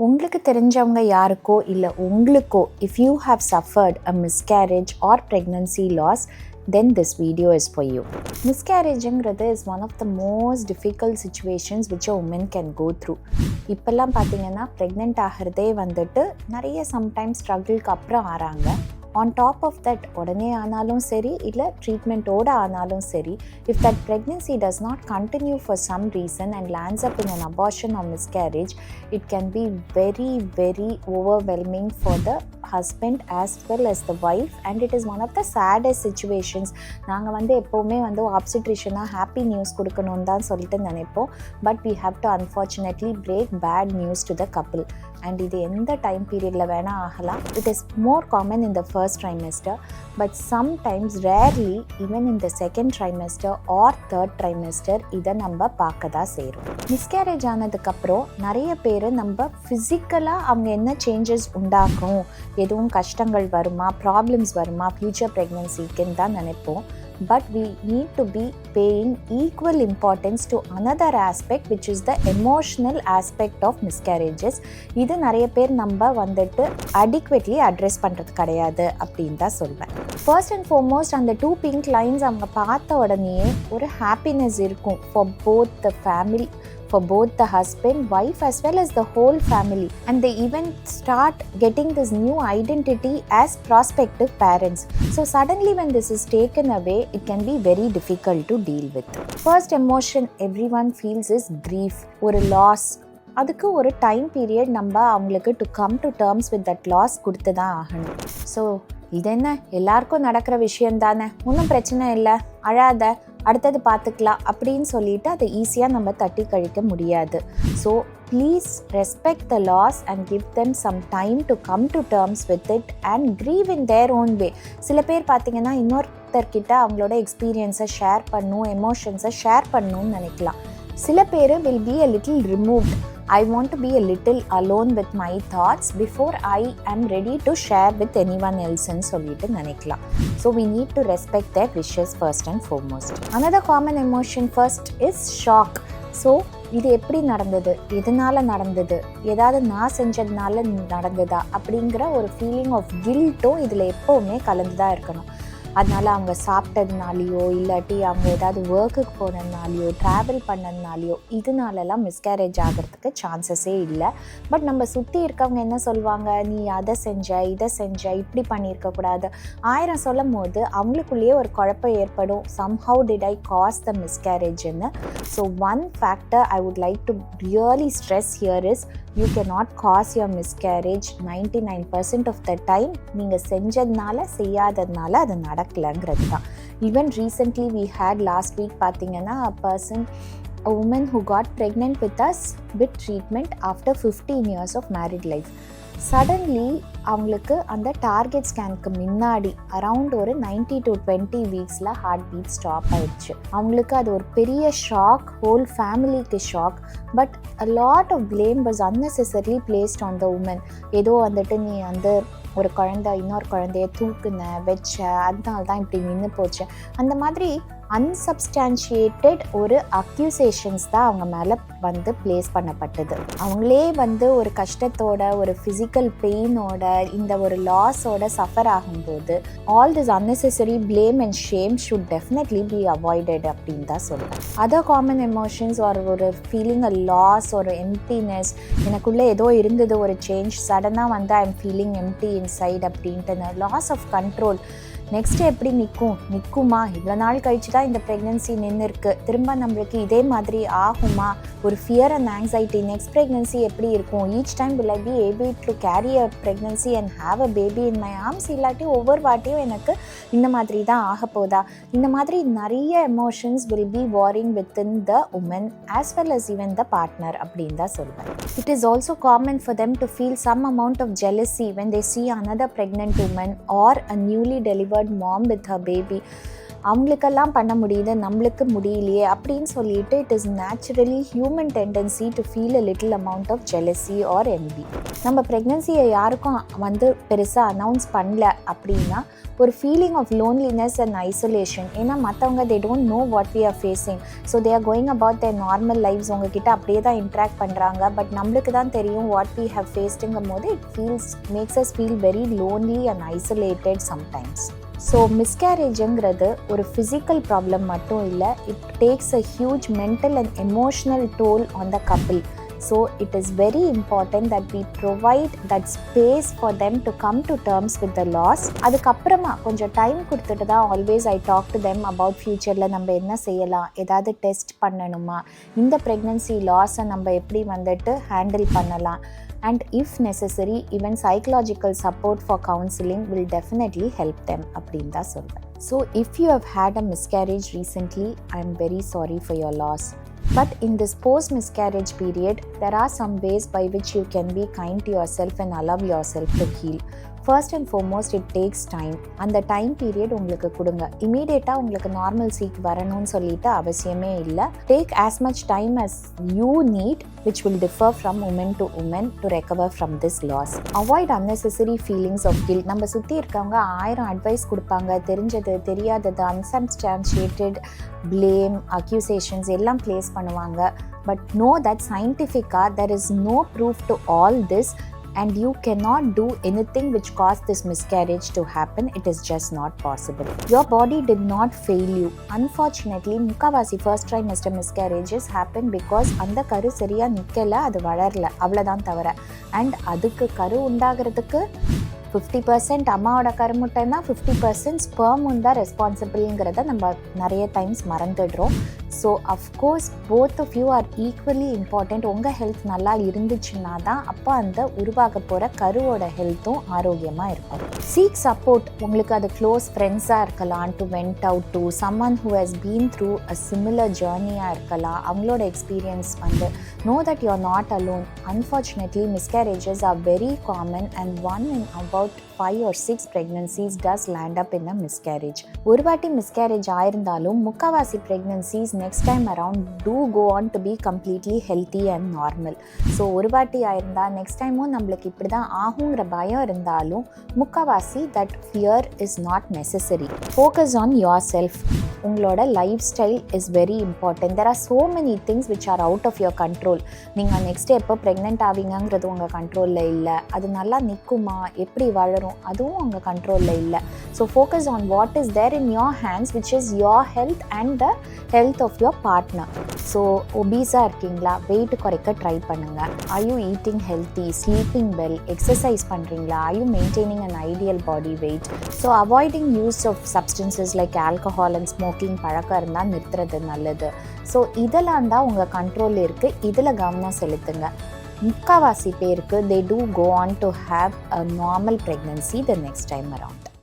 உங்களுக்கு தெரிஞ்சவங்க யாருக்கோ இல்லை உங்களுக்கோ if you have suffered a miscarriage or pregnancy loss, then this video is for you. Miscarriageங்கிறது is one of the most difficult situations which a woman can go through. இப்போல்லாம் பார்த்தீங்கன்னா pregnant ஆகிறதே வந்துட்டு நிறைய sometimes ஸ்ட்ரகிள்க்கு அப்புறம் ஆறாங்க. On top of that, உடனே ஆனாலும் சரி இல்லை ட்ரீட்மெண்ட்டோடு ஆனாலும் சரி, if that pregnancy does not continue for some reason and lands up in an abortion or miscarriage, it can be very, very overwhelming for the husband as well as the wife, and it is one of the saddest situations. நாங்கள் எப்போவுமே ஆப்ஸ்ட்ரிஷனாக happy news கொடுக்கணும்னு தான் சொல்லிட்டு நினைப்போம். But we have to unfortunately break bad news to the couple. And இது எந்த time பீரியடில் வேணால் ஆகலாம். It is more common in the first trimester, but sometimes rarely even in the second trimester or third trimester இதை நம்ம பார்க்க தான் செய்கிறோம். மிஸ்கேரேஜ் ஆனதுக்கப்புறம் நிறைய பேர் நம்ம ஃபிசிக்கலாக அவங்க என்ன சேஞ்சஸ் உண்டாக்கும், எதுவும் கஷ்டங்கள் வருமா, ப்ராப்ளம்ஸ் வருமா ஃப்யூச்சர் ப்ரெக்னன்சிக்குன்னு தான் நினைப்போம். But we need to be paying equal importance to another aspect, which is the emotional aspect of miscarriages. இது நிறைய பேர் நம்ம adequately address பண்ணுறது கிடையாது அப்படின்னு தான் சொல்வேன். First and foremost, அந்த 2 pink lines அவங்க பார்த்த உடனே ஒரு happiness இருக்கும் for both the family, for both the husband, wife as well as the whole family, and they even start getting this new identity as prospective parents. So suddenly when this is taken away, it can be very difficult to deal with. First emotion everyone feels is grief, ஒரு loss. அதுக்கு ஒரு time period நம்ம அவங்களுக்கு to come to terms with that loss கொடுத்து தான் ஆகணும். So இது என்ன எல்லாருக்கும் நடக்கிற விஷயம் தானே, ஒன்றும் பிரச்சனை இல்லை, அழாத, அடுத்தது பார்த்துக்கலாம் அப்படின்னு சொல்லிட்டு அதை ஈஸியாக நம்ம தட்டி கழிக்க முடியாது. So please respect the loss and give them some time to come to terms with it and grieve in their own way. சில பேர் பார்த்தீங்கன்னா இன்னொருத்தர்கிட்ட அவங்களோட எக்ஸ்பீரியன்ஸை ஷேர் பண்ணணும், எமோஷன்ஸை ஷேர் பண்ணணும்னு நினைக்கலாம். சில பேர் will be a little removed. I want to be a little alone with my thoughts before I am ready to share with anyone else ன்னு சொல்லிட்டு நினைக்கலாம். So we need to respect their wishes first and foremost. Another common emotion first is shock. So இது எப்படி நடந்தது, எதனால நடந்தது, ஏதாவது நான் செஞ்சதுனால நடந்ததா அப்படிங்கிற ஒரு ஃபீலிங் ஆஃப் கில்ட்டும் இதில் எப்போவுமே கலந்து தான் இருக்கணும். அதனால் அவங்க சாப்பிட்டதுனாலையோ இல்லாட்டி அவங்க ஏதாவது ஒர்க்குக்கு போனதுனாலையோ ட்ராவல் பண்ணதுனாலையோ இதனாலலாம் மிஸ்கேரேஜ் ஆகிறதுக்கு சான்சஸே இல்லை. பட் நம்ம சுற்றி இருக்கவங்க என்ன சொல்லுவாங்க, நீ அதை செஞ்ச, இதை செஞ்ச, இப்படி பண்ணியிருக்கக்கூடாது 1000 சொல்லும் போது அவங்களுக்குள்ளேயே ஒரு குழப்பம் ஏற்படும். somehow did I cause the miscarriage ன்னு. So one factor I would like to really stress here is you cannot cause your miscarriage. 99% of the time நீங்கள் செஞ்சதுனால செய்யாததுனால அது நடக்கலைங்கிறது தான். Even recently we had last week பார்த்தீங்கன்னா a woman who got pregnant with us with treatment after 15 years of married life. Suddenly அவங்களுக்கு அந்த target ஸ்கேனுக்கு முன்னாடி around ஒரு 90 to 20 வீக்ஸில் heart beat stop ஆயிடுச்சு. அவங்களுக்கு அது ஒரு பெரிய ஷாக், ஹோல் ஃபேமிலிக்கு shock. But a lot of blame was unnecessarily placed on the woman. ஏதோ நீ ஒரு குழந்தை இன்னொரு குழந்தைய தூக்குன வச்ச, அதனால தான் இப்படி நின்று போச்சு, அந்த மாதிரி அன்சப்ஸ்டான்ஷியேட்டட் ஒரு அக்யூசேஷன்ஸ் தான் அவங்க மேலே பிளேஸ் பண்ணப்பட்டது. அவங்களே ஒரு கஷ்டத்தோட, ஒரு ஃபிசிக்கல் பெயினோட, இந்த ஒரு லாஸோட சஃபர் ஆகும்போது all this unnecessary blame and shame should definitely be avoided அப்படின்னு தான் சொல்லுவேன். அதர் காமன் எமோஷன்ஸ் ஒரு ஃபீலிங் அ லாஸ், ஒரு எம்ப்டினஸ், எனக்குள்ளே ஏதோ இருந்தது ஒரு சேஞ்ச், சடனாக I am feeling empty inside அப்படின்ட்டு லாஸ் ஆஃப் கண்ட்ரோல். நெக்ஸ்ட் எப்படி நிற்குமா, இவ்வளோ நாள் கழிச்சு தான் இந்த ப்ரெக்னென்சி நின்று இருக்கு, திரும்ப நம்மளுக்கு இதே மாதிரி ஆகுமா, ஒரு fear and anxiety, next pregnancy எப்படி இருக்கும், each time will I be able to carry a pregnancy and have a baby in my arms, இல்லாட்டி ஒவ்வொரு வாட்டியும் எனக்கு இந்த மாதிரி தான் ஆக போதா, இந்த மாதிரி நிறைய emotions will be warring within the woman as well as even the partner அப்படின்னு தான் சொல்வேன். It is also common for them to feel some amount of jealousy when they see another pregnant woman or a newly delivered mom with her baby. அவங்களுக்கெல்லாம் பண்ண முடியுது நம்மளுக்கு முடியலையே அப்படின்னு சொல்லிட்டு it is naturally human tendency to feel a little amount of jealousy or envy. நம்ம ப்ரெக்னன்சியை யாருக்கும் பெருசாக அனௌன்ஸ் பண்ணல அப்படின்னா ஒரு feeling of loneliness and isolation. ஏன்னா மற்றவங்க they don't know what we are facing. So they are going about their normal lifes. உங்ககிட்ட அப்படியே தான் இன்ட்ராக்ட் பண்ணுறாங்க. பட் நம்மளுக்கு தான் தெரியும் வாட் வி ஹவ் ஃபேஸ்டுங்கும் போது it makes us feel very lonely and isolated sometimes. So மிஸ்கேரேஜுங்கிறது ஒரு ஃபிசிக்கல் ப்ராப்ளம் மட்டும் இல்லை, it takes a huge mental and emotional toll on the couple. So it is very important that we provide that space for them to come to terms with the loss. அதுக்கப்புறமா கொஞ்சம் time கொடுத்துட்டு தான் always I talk to them about ஃப்யூச்சரில் நம்ம என்ன செய்யலாம், ஏதாவது test பண்ணணுமா, இந்த ப்ரெக்னன்சி லாஸை நம்ம எப்படி ஹேண்டில் பண்ணலாம், and if necessary even psychological support for counseling will definitely help them அப்படின்னு தான் சொல்வேன். So if you have had a miscarriage recently, I am very sorry for your loss. But in this post-miscarriage period, there are some ways by which you can be kind to yourself and allow yourself to heal. First and foremost, it takes time. அந்த time period உங்களுக்கு கொடுங்க. இமீடியட்டாக உங்களுக்கு நார்மல்சிக்கு வரணும்னு சொல்லிட்டு அவசியமே இல்லை. Take as much time as you need, which will differ from woman to woman to recover from this loss. Avoid unnecessary feelings of guilt. நம்ம சுற்றி இருக்கவங்க 1000 அட்வைஸ் கொடுப்பாங்க, தெரிஞ்சது தெரியாதது unsubstantiated blame, accusations எல்லாம் place பண்ணுவாங்க. But know that scientifically there is no proof to all this. And you cannot do anything which caused this miscarriage to happen. It is just not possible. Your body did not fail you. Unfortunately, முக்காவாசி first trimester miscarriages happen because அந்த கரு சரியா நிக்கல, அது வளரல, அவ்வளோதான் தவிர. And அதுக்கு கரு உண்டாகிறதுக்கு 50% அம்மாவோட கருமுட்டைன்னா 50% ஸ்பெர்மும் தான் ரெஸ்பான்சிபிள்ங்கிறத நம்ம நிறைய டைம்ஸ் மறந்துடுறோம். So of course both of you are equally important. உங்கள் ஹெல்த் நல்லா இருந்துச்சுன்னா தான் அப்போ அந்த உருவாக போகிற கருவோட ஹெல்த்தும் ஆரோக்கியமாக இருக்கும். Seek support. உங்களுக்கு அது க்ளோஸ் ஃப்ரெண்ட்ஸாக இருக்கலாம், to went out to someone who has been through a similar ஜேர்னியாக இருக்கலாம். அவங்களோட experience know that you are not alone. Unfortunately, miscarriages are very common and one in about 5 or 6 pregnancies does land up in a miscarriage. ஒரு வாட்டி miscarriage ஆயிருந்தாலும் முக்காவாசி pregnancies next time around do go on to be completely healthy and normal. So ஒரு வாட்டி ஆயிருந்தா next டைமும் நம்மளுக்கு இப்படி தான் ஆகுங்கிற பயம் இருந்தாலும் முக்காவாசி that fear is not necessary. Focus on yourself. உங்களோட lifestyle is very important. There are so many things which are out of your control. நீங்கள் நெக்ஸ்ட் எப்போ ப்ரெக்னென்ட் ஆவீங்கிறது உங்கள் கண்ட்ரோலில் இல்லை. அது நல்லா நிற்குமா, எப்படி வளரும், அதுவும் உங்கள் கண்ட்ரோலில் இல்லை. So focus on what is there in your hands, which is your health and the health of your partner. So ஒபீஸாக இருக்கீங்களா, வெயிட் குறைக்க ட்ரை பண்ணுங்கள். Are you eating healthy, sleeping well, exercise பண்ணுறீங்களா, are you maintaining an ideal body weight. So avoiding use of substances like alcohol and smoking பழக்கம் இருந்தால் நிறுத்துறது நல்லது. So இதெல்லாம் தான் உங்கள் கண்ட்ரோல் இருக்குது, இதில் கவனம் செலுத்துங்க. முக்காவாசி பேருக்கு they do go on to have a normal pregnancy the next time around.